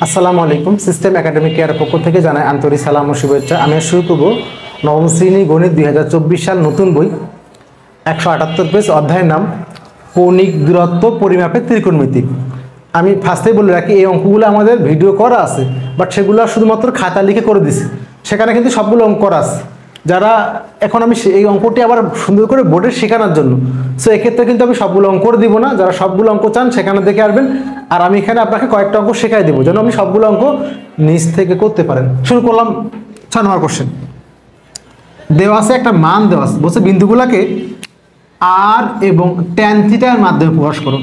আসসালামু আলাইকুম। System academic care পক্ষ থেকে জানাই আন্তরিক সালাম ও শুভেচ্ছা। আমি শুরু করব নবম শ্রেণী গণিত 2024 সাল নতুন বই 178 পেজ, অধ্যায়ের নাম কৌণিক দূরত্ব পরিমাপের ত্রিকোণমিতি। আমি ফার্স্টেই বলে রাখি, এই অঙ্কগুলো আমাদের ভিডিও করা আছে, বাট সেগুলো শুধুমাত্র খাতা লিখে করে দিছি। সেখানে কিন্তু সবগুলো অঙ্ক করা আছে। যারা এখন আমি এই অঙ্কটি আবার সুন্দর করে বোর্ডে শেখানোর জন্য, সো এক্ষেত্রে কিন্তু আমি সবগুলো অঙ্ক করে দিব না। যারা সবগুলো অঙ্ক চান সেখানে দেখে আসবেন, আর আমি এখানে আপনাকে কয়েকটা অঙ্ক শেখাই দেবো যেন আপনি সবগুলো অঙ্ক নিজ থেকে করতে পারেন। শুরু করলাম 6 নম্বর কোশ্চেন। দেওয়া আছে একটা মান দেওয়া আছে, বলছে বিন্দুগুলোকে আর এবং ট্যান থিটার মাধ্যমে প্রকাশ করো।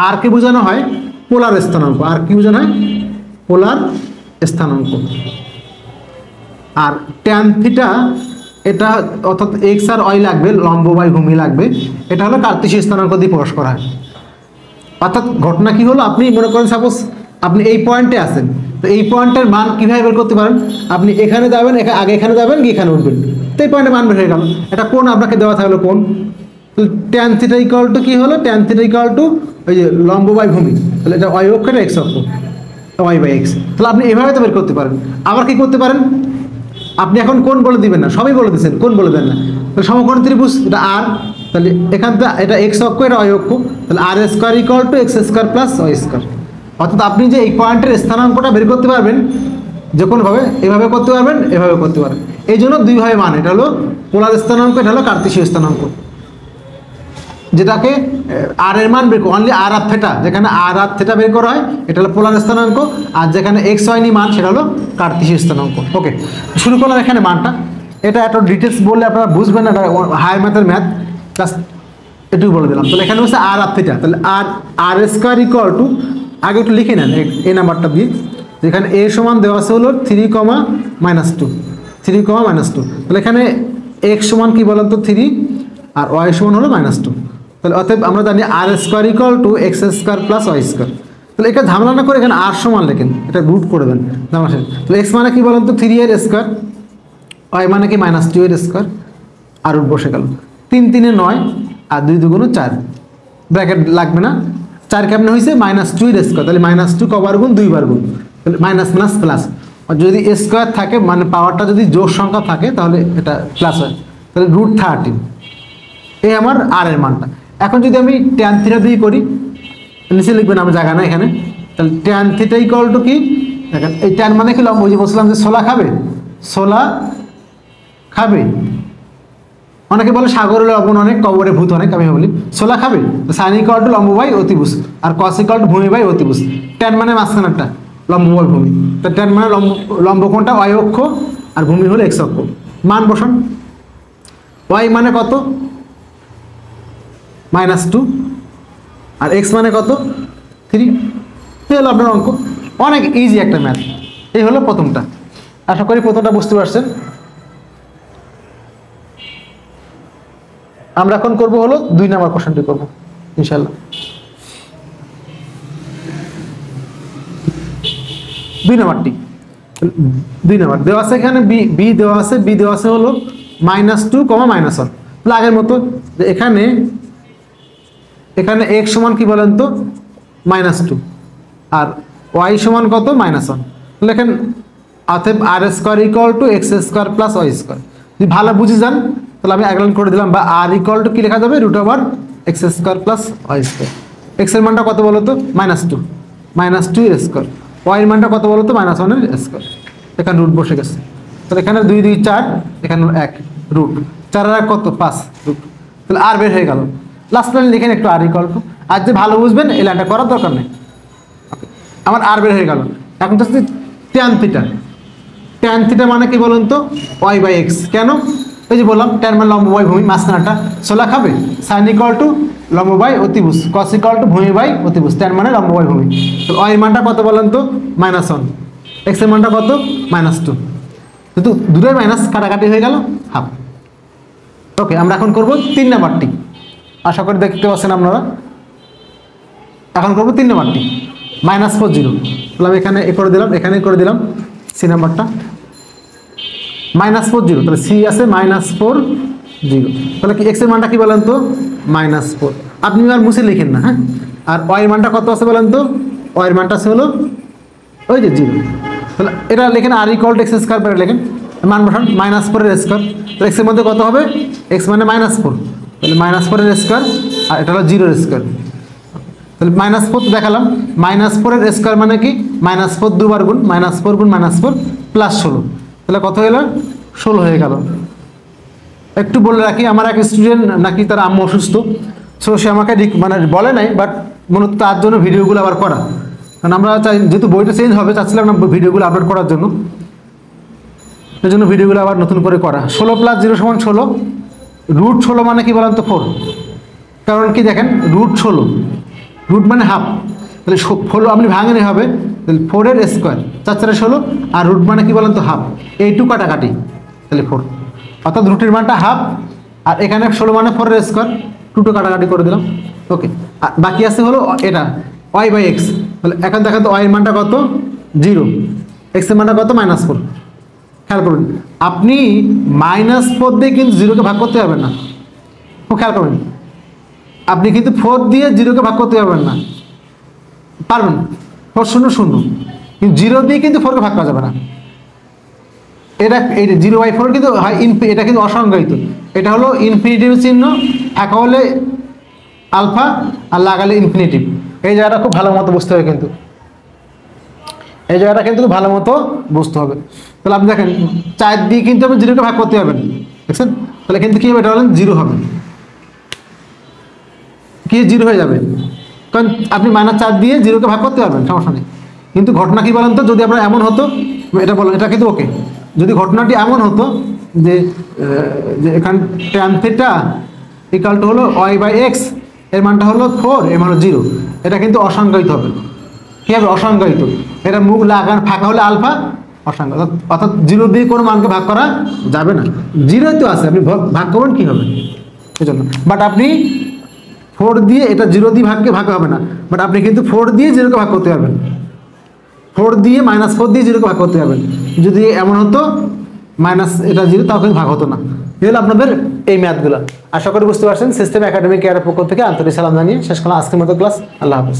আর কে বোঝানো হয় পোলার স্থানাঙ্ক, আর কি বোঝানো হয় পোলার স্থানাঙ্ক। আর ট্যান থিটা এটা অর্থাৎ এক্স আর ওয়াই লাগবে, লম্ব বাই ভূমি লাগবে, এটা হলো কার্তেশীয় স্থানাঙ্ক দিয়ে প্রকাশ করা হয়। অর্থাৎ ঘটনা কি হলো, আপনি মনে করেন সাপোজ আপনি এই পয়েন্টে আছেন, তো এই পয়েন্টের মান কীভাবে বের করতে পারেন, আপনি এখানে যাবেন, আগে এখানে যাবেন, গিয়ে এখানে উঠবেন, তো এই পয়েন্টের মান বের হয়ে গেল। এটা কোন আপনাকে দেওয়া থাকলো কোন, ট্যান থিটা ইকুয়াল টু কি হলো, ট্যান থিটা ইকুয়াল টু ওই যে লম্ব বাই ভূমি, তাহলে এটা ওয়াই অক্ষ, এটা এক্স অক্ষ, ওয়াই বাই এক্স। তাহলে আপনি এভাবে তো বের করতে পারেন। আবার কি করতে পারেন, আপনি এখন কোন বলে দিবেন না, সবই বলে দিচ্ছেন, কোন বলে দেন না। তাহলে সমকোণ ত্রিভুজ এটা আর, তাহলে এখান থেকে এটা এক্স অক্ষ, এটা ওয়াই অক্ষ, তাহলে R square equal to X square plus Y square. অর্থাৎ আপনি যে এই পয়েন্টের স্থানাঙ্কটা বের করতে পারবেন যে কোনোভাবে, এভাবে করতে পারবেন, এভাবে করতে পারবেন। এই জন্য দুইভাবে মান, এটা হলো পোলার স্থানাঙ্ক, এটা হলো কার্তেশীয় স্থানাঙ্ক। যেটাকে আর এর মান বের অনলি আর আর থেটা, যেখানে আর আর থেটা বের করা হয় এটা হলো পোলার স্থানাঙ্ক, আর যেখানে এক্স ওয়াই মান সেটা হলো কার্তেশীয় স্থানাঙ্ক। ওকে, শুরু করলাম এখানে মানটা। এটা এত ডিটেলস বললে আপনারা বুঝবেন না, এটা হায়ার ম্যাথের ম্যাথ, জাস্ট এটুকু বলে দিলাম। তাহলে এখানে হচ্ছে আর আর থেটা, তাহলে আর আর স্কোয়ার ইকুয়াল টু, আগে একটু লিখে নেন এই নাম্বারটা দিয়ে, যেখানে এ সমান দেওয়া আছে হলো 3,-2, 3,-2। তাহলে এখানে এক্স সমান কি বলেন তো 3, আর ওয়াই সমান হলো -2। তাহলে অতএব আমরা জানি R square equal to X square plus Y square. তাহলে এটা ঝামেলা না করে এখানে আর সমান লেখেন, এটা রুট করে দেন ঝামেলা। তাহলে এক্স মানে কি বলেন তো 3 এর স্কোয়ার, ওয়াই মানে কি -2 এর স্কোয়ার, আর রুট বসে গেল। 3 3 9, আর 2 2 4, ব্র্যাকেট লাগবে না। 4 কেমনে হয়েছে -2 এর স্কোয়ার, তাহলে -2 কবার গুণ, 2 বার গুণ, তাহলে মাইনাস প্লাস প্লাস। আর যদি স্কোয়ার থাকে মানে পাওয়ারটা যদি জোড় সংখ্যা থাকে তাহলে এটা প্লাস হয়, তাহলে √13। এই আমার আর এর মানটা। এখন যদি আমি ট্যান থিটা দিয়ে করি, নিচে লিখবেন, আমার জায়গা না এখানে, তাহলে ট্যান থিটা ইকুয়াল টু কি, দেখেন এই ট্যান মানে কি লম্ব, ওই যে বলছিলাম যে ছোলা খাবে, ছোলা খাবে। অনেকে বলে সাগরের লবণ অনেক, কবরে ভূত অনেক, আমি বলি ছোলা খাবে। সাইন ইকুয়াল টু লম্ব বাই অতিভুজ, আর কস ইকুয়াল টু ভূমি বাই অতিভুজ। ট্যান মানে মাঝখানেরটা লম্ব বাই ভূমি, তো ট্যান মানে লম্ব কোণটা ওয়াই অক্ষ, আর ভূমি হলো এক্স অক্ষ। মান বসান, ওয়াই মানে কত -2, আর এক্স মানে কত 3। এই হলো আপনার অঙ্ক। অনেক ইজি একটা ম্যাথ। এই হলো প্রথমটা। আশা করি প্রথমটা বুঝতে পারছেন। আমরা এখন করব হলো 2 নম্বর কোশ্চেনটি করব ইনশাআল্লাহ। 2 নম্বরটি, 2 নম্বর দেওয়া আছে এখানে বি দেওয়া আছে, বি দেওয়া আছে হলো -2, -1। তাহলে আগের মতো যে এখানে x সমান কি বলেন তো -2, আর y সমান কত -1। লেখেন অতএব R square equal to X square plus Y square. যদি ভালো বুঝে যান তাহলে আমি আগলাইন করে দিলাম, বা আর ইকুয়াল টু কি লেখা যাবে √x square plus Y square. X এর মানটা কত বলো তো -2 এর স্কোয়ার, ওয়াই এর মানটা কত বলো তো -1 এর স্কোয়ার। এখানে রুট বসে গেছে, তাহলে এখানে 2 2 4, এখানে 1 রুট 4 আর কত 5 রুট, তাহলে আর বের হয়ে গেল। লাস্ট লাইন লিখেন একটু আর ইকুয়াল টু, আর যে ভালো বুঝবেন এই লাইনটা করার দরকার নেই। আমার আর বের হয়ে গেল। এখন তো ট্যান থিটা, ট্যান থিটা মানে কি বলুন তো ওয়াই বাই এক্স। কেন, ওই যে বললাম ট্যান মানে লম্ব বাই ভূমি, মাঝখানটা ছোলা খাবে। সাইন ইকুয়াল টু লম্ব বাই অতিভুজ, কস ইকুয়াল টু ভূমি বাই অতিভুজ, ট্যান মানে লম্ব বাই ভূমি। তো ওয়াই মানটা কত বলেন তো -1, এক্স এর মানটা কত -2, কিন্তু দুটোই মাইনাস কাটাকাটি হয়ে গেল হাফ। ওকে, আমরা এখন করব 3 নাম্বারটি। আশা করি দেখতে পাচ্ছেন আপনারা। এখন করবো 3 নাম্বারটি, -40। তাহলে আমি এখানে করে দিলাম, এখানে করে দিলাম সি নাম্বারটা -40। তাহলে সি আছে -40, তাহলে কি এক্স এর মানটা কি বলেন তো -4। আপনি আর মুছে লিখেন না, হ্যাঁ। আর ওয়াই এর মানটা কত আছে বলেন তো, ওয়াই এর মানটা আছে হলো ওই যে 0, তাহলে এটা লেখেন আর ইকুয়াল টু এক্স স্কোয়ার, পরে লেখেন মান বসান -4 স্কোয়ার, তো এক্সের মধ্যে কত হবে, এক্স মানে -4, তাহলে -4 স্কোয়ার আর এটা হলো 0 স্কোয়ার, তাহলে -4 তো দেখালাম, -4 স্কোয়ার মানে কি -4 দুবার গুণ, -4 গুণ -4 প্লাস 16, তাহলে কত হলো 16 হয়ে গেল। একটু বলে রাখি, আমার এক স্টুডেন্ট নাকি তার আম্মু অসুস্থ, সো সে আমাকে মানে বলে নাই, বাট মূলত তার জন্য ভিডিওগুলো আবার করা, কারণ আমরা চাই যেহেতু বইটা চেঞ্জ হবে, চাচ্ছিলাম না ভিডিওগুলো আপলোড করার জন্য, এই জন্য ভিডিওগুলো আবার নতুন করে করা। 16 + 0 = 16, √16 মানে কি বলেন তো 4, কারণ কি দেখেন √16, রুট মানে হাফ, তাহলে 16 আপনি ভাঙেনি হবে, তাহলে 4 স্কোয়ার 4 4 16, আর রুট মানে কি বলেন তো হাফ, এই 2 কাটাকাটি, তাহলে 4, অর্থাৎ রুটের মানটা হাফ, আর এখানে 16 মানে 4 স্কোয়ার, 2 কাটাকাটি করে দিলাম। ওকে, আর বাকি আছে হলো এটা y/x, তাহলে এখন দেখেন তো y এর মানটা কত 0, x এর মানটা কত -4, খেয়াল করুন আপনি -4 দিয়ে কিন্তু 0কে ভাগ করতে পারবেন না, খুব খেয়াল করবেন, আপনি কিন্তু 4 দিয়ে 0কে ভাগ করতে পারবেন না, পারবেন 4 0 0, কিন্তু 0 দিয়ে কিন্তু 4কে ভাগ করা যাবে না, এটা এই 0/4 কিন্তু হয় এটা কিন্তু অসংজ্ঞায়িত, এটা হলো ইনফিনিটিভ চিহ্ন, একা হলে আলফা আর লাগালে ইনফিনিটিভ, এই জায়গাটা খুব ভালো মতো বুঝতে হবে, কিন্তু এই জায়গাটা কিন্তু ভালো মতো বুঝতে হবে। তাহলে আপনি দেখেন 4 দিয়ে কিন্তু আপনি 0কে ভাগ করতে পারবেন, দেখছেন, তাহলে কিন্তু কি হবে, এটা হলেন 0 হবে, কি 0 হয়ে যাবে, কারণ আপনি -4 দিয়ে 0কে ভাগ করতে পারবেন, সমস্যা নেই। কিন্তু ঘটনা কি বলেন তো, যদি আপনার এমন হতো, এটা বলেন, এটা কিন্তু ওকে, যদি ঘটনাটি এমন হতো যে এখান tan θ = হলো y/x, এর মানটা হলো 4, এর মান হলো 0, এটা কিন্তু অসংজ্ঞায়িত হবে, কি হবে অসংজ্ঞায়িত, এটা মুখ লাগান ফাঁকা হলে আলফা অসংজ্ঞায়িত, অর্থাৎ 0 দিয়ে কোনো মানকে ভাগ করা যাবে না, 0 তো আছে, আপনি ভাগ করবেন কি হবে এই জন্য, বাট আপনি 4 দিয়ে এটা 0 দিয়ে ভাগ হবে না, বাট আপনি কিন্তু 4 দিয়ে 0কে ভাগ করতে পারবেন, 4 দিয়ে -4 দিয়ে 0কে ভাগ করতে পারবেন, যদি এমন হতো এটা 0 তাও কিন্তু ভাগ হতো না। এই হলো আপনাদের এই ম্যাথগুলো, আশা করি বুঝতে পারছেন। সিস্টেম একাডেমিক কেয়ারের পক্ষ থেকে আন্তরিক সালাম জানিয়ে শেষ করলাম আজকের মতো ক্লাস। আল্লাহ হাফেজ।